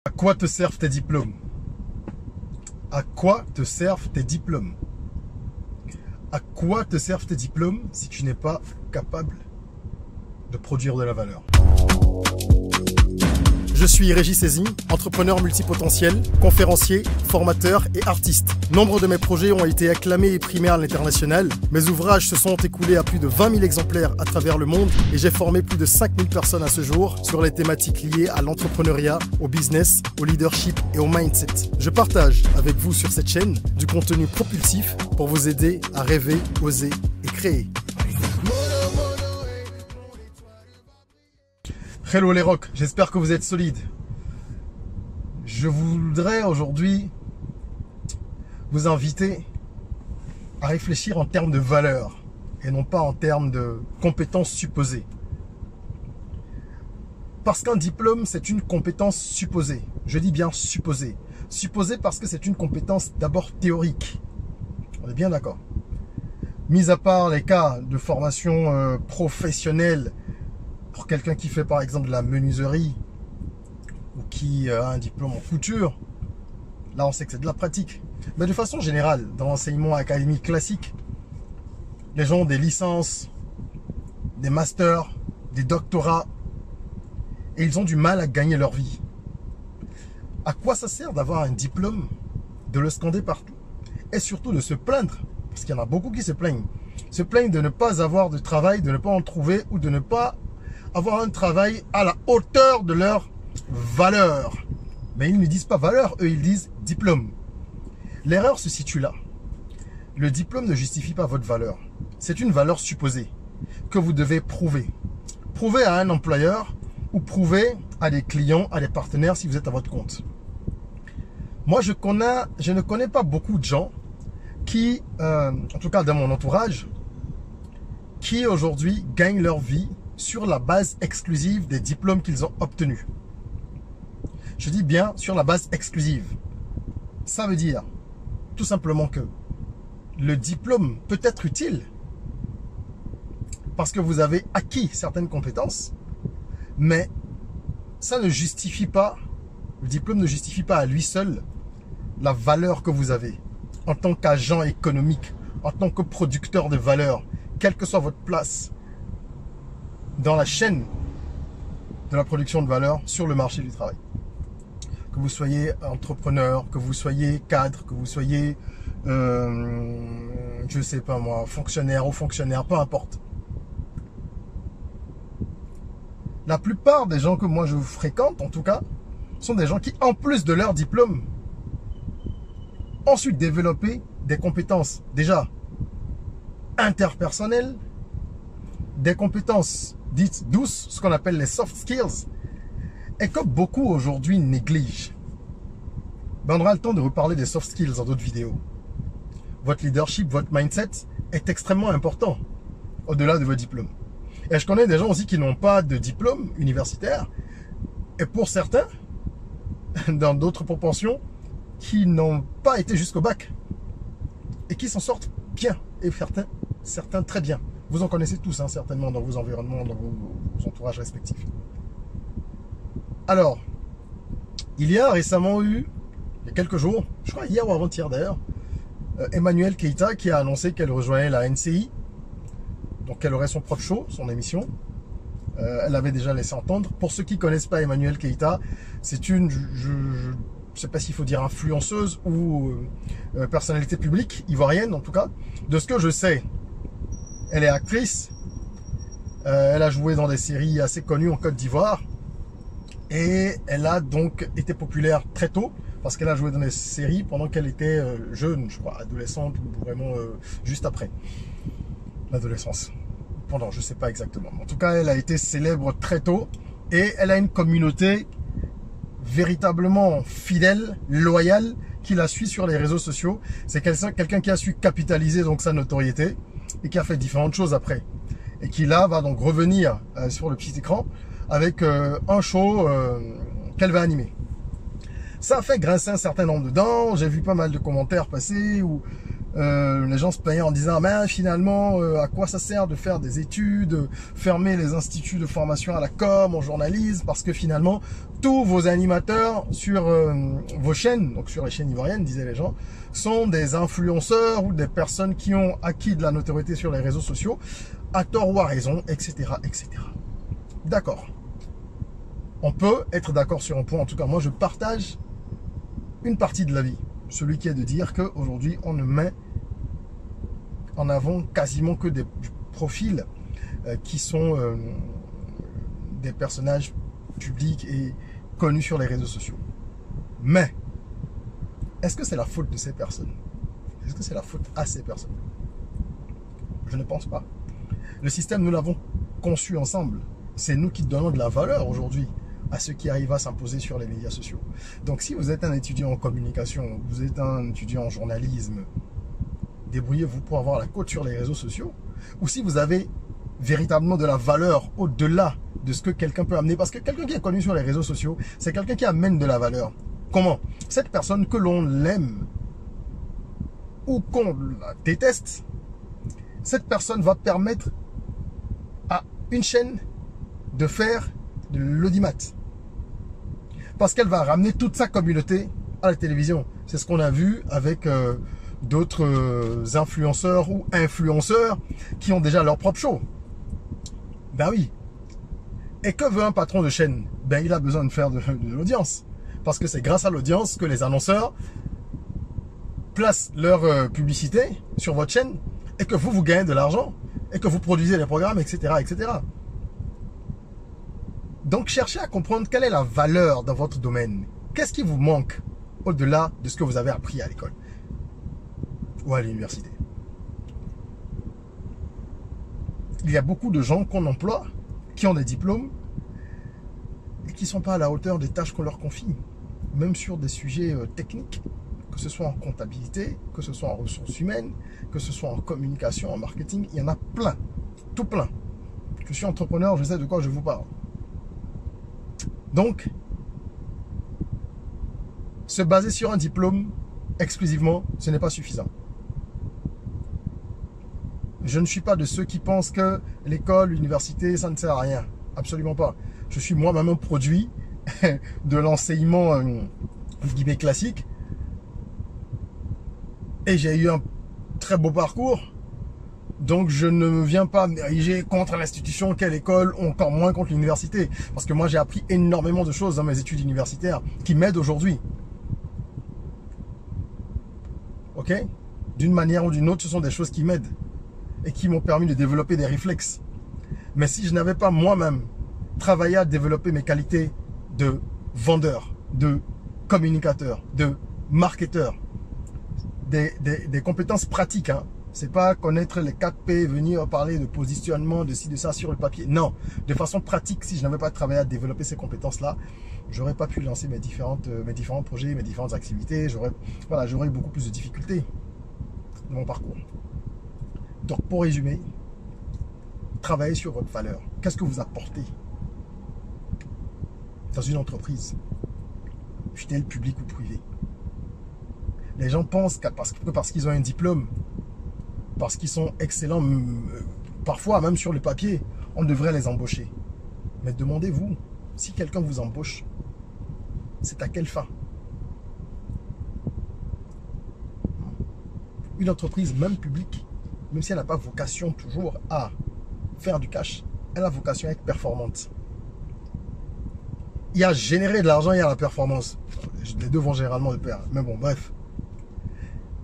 À quoi te servent tes diplômes? À quoi te servent tes diplômes? À quoi te servent tes diplômes si tu n'es pas capable de produire de la valeur? Je suis Régis Saizy, entrepreneur multipotentiel, conférencier, formateur et artiste. Nombre de mes projets ont été acclamés et primés à l'international. Mes ouvrages se sont écoulés à plus de 20 000 exemplaires à travers le monde et j'ai formé plus de 5 000 personnes à ce jour sur les thématiques liées à l'entrepreneuriat, au business, au leadership et au mindset. Je partage avec vous sur cette chaîne du contenu propulsif pour vous aider à rêver, oser et créer. Hello les rocks, j'espère que vous êtes solides. Je voudrais aujourd'hui vous inviter à réfléchir en termes de valeur et non pas en termes de compétences supposées. Parce qu'un diplôme, c'est une compétence supposée. Je dis bien supposée. Supposée parce que c'est une compétence d'abord théorique. On est bien d'accord. Mis à part les cas de formation professionnelle, pour quelqu'un qui fait par exemple de la menuiserie ou qui a un diplôme en couture, là on sait que c'est de la pratique. Mais de façon générale, dans l'enseignement académique classique, les gens ont des licences, des masters, des doctorats, et ils ont du mal à gagner leur vie. À quoi ça sert d'avoir un diplôme, de le scander partout, et surtout de se plaindre, parce qu'il y en a beaucoup qui se plaignent de ne pas avoir de travail, de ne pas en trouver, ou de ne pas avoir un travail à la hauteur de leur valeur. Mais ils ne disent pas valeur, eux ils disent diplôme. L'erreur se situe là. Le diplôme ne justifie pas votre valeur. C'est une valeur supposée que vous devez prouver. Prouver à un employeur ou prouver à des clients, à des partenaires si vous êtes à votre compte. Moi je ne connais pas beaucoup de gens qui, en tout cas dans mon entourage, qui aujourd'hui gagnent leur vie sur la base exclusive des diplômes qu'ils ont obtenus. Je dis bien sur la base exclusive. Ça veut dire tout simplement que le diplôme peut être utile parce que vous avez acquis certaines compétences, mais ça ne justifie pas, le diplôme ne justifie pas à lui seul la valeur que vous avez en tant qu'agent économique, en tant que producteur de valeur, quelle que soit votre place dans la chaîne de la production de valeur sur le marché du travail. Que vous soyez entrepreneur, que vous soyez cadre, que vous soyez, je sais pas moi, fonctionnaire ou fonctionnaire, peu importe. La plupart des gens que moi je fréquente, en tout cas, sont des gens qui, en plus de leur diplôme, ont su développer des compétences déjà interpersonnelles, des compétences dites douces, ce qu'on appelle les soft skills, et que beaucoup aujourd'hui négligent. Ben, on aura le temps de reparler des soft skills dans d'autres vidéos. Votre leadership, votre mindset est extrêmement important au-delà de vos diplômes. Et je connais des gens aussi qui n'ont pas de diplôme universitaire, et pour certains, dans d'autres proportions, qui n'ont pas été jusqu'au bac, et qui s'en sortent bien, et certains très bien. Vous en connaissez tous, hein, certainement, dans vos environnements, dans vos entourages respectifs. Alors, il y a récemment eu, il y a quelques jours, je crois hier ou avant-hier d'ailleurs, Emmanuelle Keïta qui a annoncé qu'elle rejoignait la NCI, donc qu'elle aurait son propre show, son émission. Elle avait déjà laissé entendre. Pour ceux qui ne connaissent pas Emmanuelle Keïta, c'est une, je ne sais pas s'il faut dire influenceuse ou personnalité publique, ivoirienne en tout cas. De ce que je sais, elle est actrice, elle a joué dans des séries assez connues en Côte d'Ivoire et elle a donc été populaire très tôt parce qu'elle a joué dans des séries pendant qu'elle était jeune, je crois, adolescente ou vraiment juste après l'adolescence. Pendant, je sais pas exactement. En tout cas, elle a été célèbre très tôt et elle a une communauté véritablement fidèle, loyale, qui la suit sur les réseaux sociaux. C'est quelqu'un qui a su capitaliser donc sa notoriété et qui a fait différentes choses après. Et qui là va donc revenir sur le petit écran avec un show qu'elle va animer. Ça a fait grincer un certain nombre de dents. J'ai vu pas mal de commentaires passer où les gens se plaignaient en disant mais finalement à quoi ça sert de faire des études, fermer les instituts de formation à la com, en journalisme, parce que finalement tous vos animateurs sur vos chaînes, donc sur les chaînes ivoiriennes disaient les gens, sont des influenceurs ou des personnes qui ont acquis de la notoriété sur les réseaux sociaux, à tort ou à raison, etc. etc. D'accord. On peut être d'accord sur un point, en tout cas moi je partage une partie de l'avis. Celui qui est de dire qu'aujourd'hui, on ne met en avant quasiment que des profils qui sont des personnages publics et connus sur les réseaux sociaux. Mais, est-ce que c'est la faute de ces personnes? Est-ce que c'est la faute à ces personnes? Je ne pense pas. Le système, nous l'avons conçu ensemble. C'est nous qui donnons de la valeur aujourd'hui à ceux qui arrivent à s'imposer sur les médias sociaux. Donc si vous êtes un étudiant en communication, vous êtes un étudiant en journalisme, débrouillez-vous pour avoir la cote sur les réseaux sociaux. Ou si vous avez véritablement de la valeur au-delà de ce que quelqu'un peut amener. Parce que quelqu'un qui est connu sur les réseaux sociaux, c'est quelqu'un qui amène de la valeur. Comment? Cette personne, que l'on l'aime ou qu'on la déteste, cette personne va permettre à une chaîne de faire de l'audimat. Parce qu'elle va ramener toute sa communauté à la télévision. C'est ce qu'on a vu avec d'autres influenceurs ou influenceurs qui ont déjà leur propre show. Ben oui. Et que veut un patron de chaîne? Ben il a besoin de faire de l'audience. Parce que c'est grâce à l'audience que les annonceurs placent leur publicité sur votre chaîne et que vous gagnez de l'argent et que vous produisez les programmes, etc. etc. Donc, cherchez à comprendre quelle est la valeur dans votre domaine. Qu'est-ce qui vous manque au-delà de ce que vous avez appris à l'école ou à l'université? Il y a beaucoup de gens qu'on emploie, qui ont des diplômes et qui ne sont pas à la hauteur des tâches qu'on leur confie. Même sur des sujets techniques, que ce soit en comptabilité, que ce soit en ressources humaines, que ce soit en communication, en marketing, il y en a plein, tout plein. Je suis entrepreneur, je sais de quoi je vous parle. Donc, se baser sur un diplôme exclusivement, ce n'est pas suffisant. Je ne suis pas de ceux qui pensent que l'école, l'université, ça ne sert à rien. Absolument pas. Je suis moi-même un produit de l'enseignement guillemets classique. Et j'ai eu un très beau parcours. Donc je ne viens pas me diriger contre l'institution qu'est l'école, encore moins contre l'université. Parce que moi j'ai appris énormément de choses dans mes études universitaires qui m'aident aujourd'hui. Ok? D'une manière ou d'une autre, ce sont des choses qui m'aident et qui m'ont permis de développer des réflexes. Mais si je n'avais pas moi-même travaillé à développer mes qualités de vendeur, de communicateur, de marketeur, des compétences pratiques, hein. C'est pas connaître les 4P, venir parler de positionnement, de ci, de ça sur le papier. Non, de façon pratique, si je n'avais pas travaillé à développer ces compétences-là, j'aurais pas pu lancer mes différents projets, mes différentes activités. J'aurais eu beaucoup plus de difficultés dans mon parcours. Donc, pour résumer, travaillez sur votre valeur. Qu'est-ce que vous apportez dans une entreprise, fût-elle publique ou privée? Les gens pensent que parce qu'ils ont un diplôme, parce qu'ils sont excellents, parfois même sur le papier, on devrait les embaucher. Mais demandez-vous, si quelqu'un vous embauche, c'est à quelle fin? Une entreprise, même publique, même si elle n'a pas vocation toujours à faire du cash, elle a vocation à être performante. Il y a générer de l'argent, il y a la performance. Les deux vont généralement de pair. Mais bon, bref.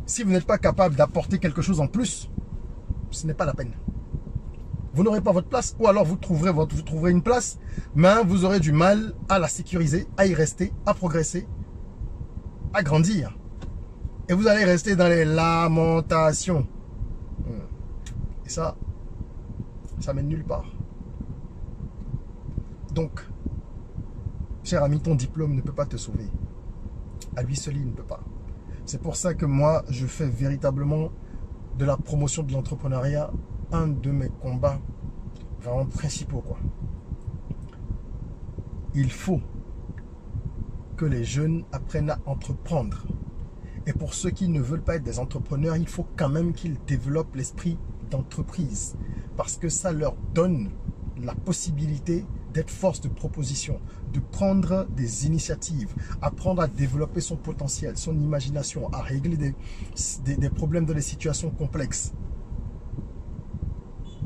Si vous n'êtes pas capable d'apporter quelque chose en plus, ce n'est pas la peine. Vous n'aurez pas votre place, ou alors vous trouverez une place, mais vous aurez du mal à la sécuriser, à y rester, à progresser, à grandir. Et vous allez rester dans les lamentations. Et ça mène nulle part. Donc, cher ami, ton diplôme ne peut pas te sauver. À lui seul, il ne peut pas. C'est pour ça que moi, je fais véritablement de la promotion de l'entrepreneuriat un de mes combats vraiment principaux, quoi. Il faut que les jeunes apprennent à entreprendre Et pour ceux qui ne veulent pas être des entrepreneurs, il faut quand même qu'ils développent l'esprit d'entreprise. Parce que ça leur donne la possibilité d'être force de proposition, de prendre des initiatives, apprendre à développer son potentiel, son imagination, à régler des problèmes dans des situations complexes.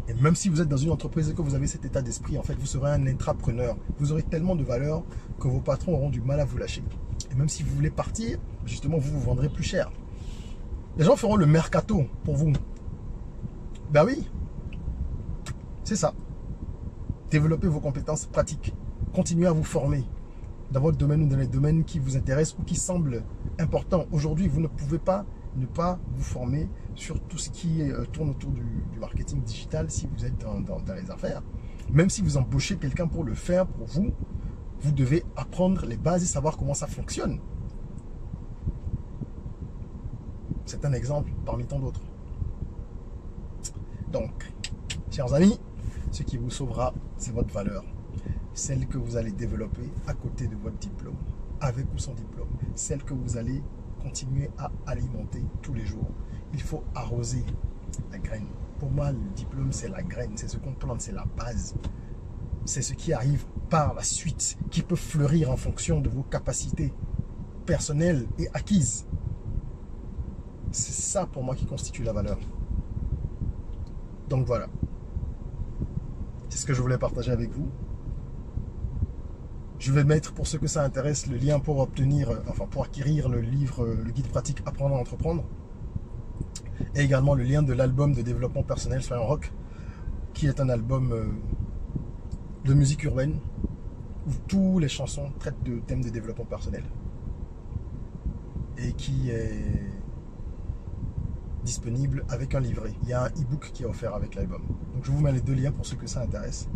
Et même si vous êtes dans une entreprise et que vous avez cet état d'esprit, en fait, vous serez un intrapreneur. Vous aurez tellement de valeur que vos patrons auront du mal à vous lâcher. Et même si vous voulez partir, justement, vous vous vendrez plus cher. Les gens feront le mercato pour vous. Ben oui, c'est ça. Développez vos compétences pratiques. Continuez à vous former dans votre domaine ou dans les domaines qui vous intéressent ou qui semblent importants. Aujourd'hui, vous ne pouvez pas ne pas vous former sur tout ce qui tourne autour du marketing digital si vous êtes dans les affaires. Même si vous embauchez quelqu'un pour le faire pour vous, vous devez apprendre les bases et savoir comment ça fonctionne. C'est un exemple parmi tant d'autres. Donc, chers amis, ce qui vous sauvera, c'est votre valeur. Celle que vous allez développer à côté de votre diplôme, avec ou sans diplôme. Celle que vous allez continuer à alimenter tous les jours. Il faut arroser la graine. Pour moi, le diplôme, c'est la graine. C'est ce qu'on plante, c'est la base. C'est ce qui arrive par la suite, qui peut fleurir en fonction de vos capacités personnelles et acquises. C'est ça pour moi qui constitue la valeur. Donc voilà. C'est ce que je voulais partager avec vous. Je vais mettre, pour ceux que ça intéresse, le lien pour obtenir, pour acquérir le livre, le guide pratique Apprendre à entreprendre. Et également le lien de l'album de développement personnel Soyons Rock, qui est un album de musique urbaine où toutes les chansons traitent de thèmes de développement personnel. Et qui est disponible avec un livret. Il y a un e-book qui est offert avec l'album. Donc je vous mets les deux liens pour ceux que ça intéresse.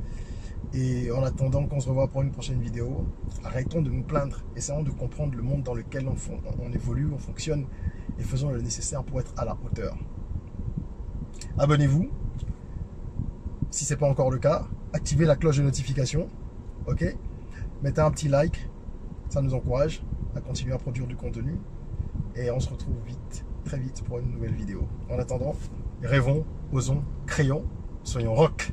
Et en attendant qu'on se revoie pour une prochaine vidéo, arrêtons de nous plaindre, essayons de comprendre le monde dans lequel on évolue, on fonctionne, et faisons le nécessaire pour être à la hauteur. Abonnez-vous, si ce n'est pas encore le cas, activez la cloche de notification, ok? Mettez un petit like, ça nous encourage à continuer à produire du contenu, et on se retrouve vite, très vite pour une nouvelle vidéo. En attendant, rêvons, osons, créons, soyons rock.